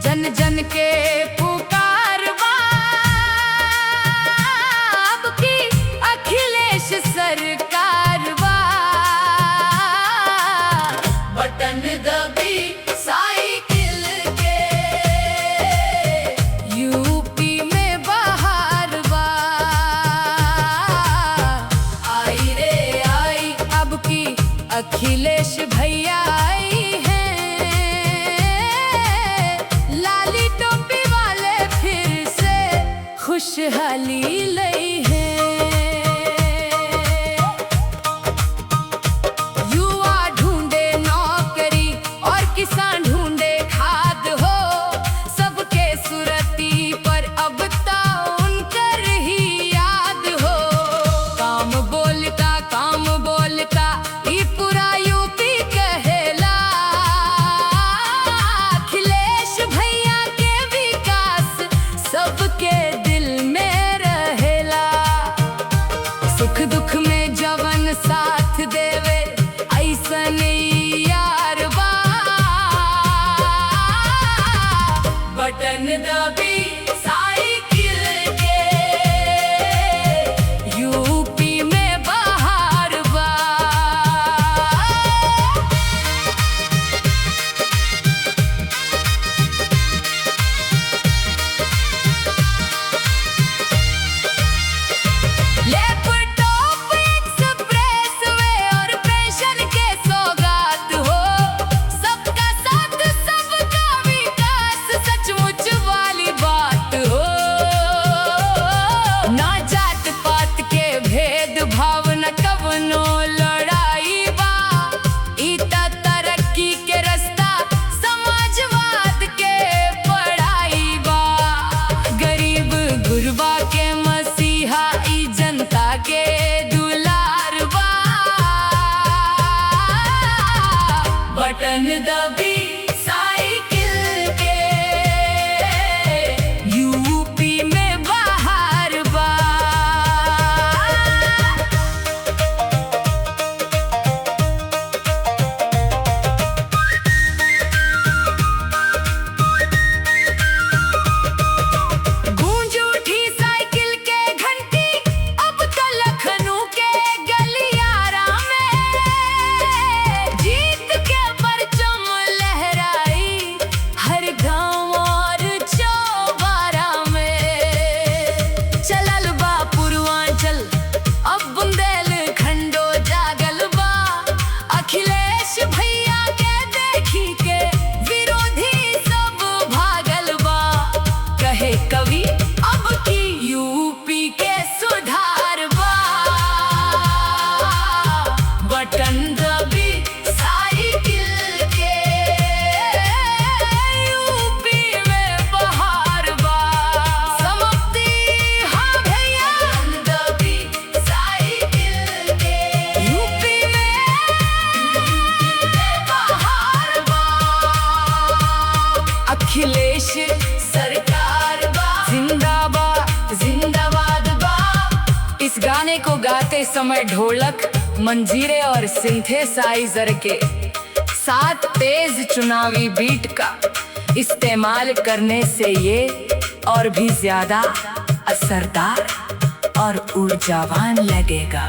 जन जन के पुकार बाब की अखिलेश सरकार बा। बटन दबी साइकिल के यूपी में बहार बा। आई रे आई अब की अखिलेश भैया आई हैं। लाली टोपी वाले फिर से खुशहाली लई है। युवा ढूंढे नौकरी और किसान ढूंढे खाद हो। सबके सुरती पर अब ता उनकर ही याद हो। काम बोलता ई पूरा यूपी कहेला। अखिलेश भैया के विकास सबके दिल में रहेला। सुख दुख में जवन साथ देवे ऐसन यार बा। बटन दबी साइकिल के यूपी में बहार बा। लैपटॉप एक्सप्रेस वे और पेंशन के सौगात हो। सबका साथ सबका विकास सचमुच वाली बात हो। ना जात पात के भेदभाव न कवनो लड़ाई बा। ई त तरक्की के रास्ता समाजवाद के पढ़ाई बा। गरीब गुरबा के मसीहा ई जनता के दुलार बा। बटन दबी साइकिल के यूपी में बहार बा। गूंज उठी साइकिल के घंटी अब तो लखनऊ के गलियारा में। जीत के परचम लहराई हर गांव और चौबारा में। चलल बा पूर्वांचल अब बुंदेलखंडो जागल बा। अखिलेश भैया के देखी के विरोधी सब भागल बा। कहे कवि अब की यूपी के सुधार बा। बटन दबी साइकिल के यूपी में बहार बा। समाप्ति हाँ भैया दबी साइकिल के यूपी में बहार बा। अखिलेश सरकार बा। जिंदाबाद जिंदाबाद बा। इस गाने को गाते समय ढोलक मंजीरे और सिंथेसाइजर के साथ तेज चुनावी बीट का इस्तेमाल करने से ये और भी ज्यादा असरदार और ऊर्जावान लगेगा।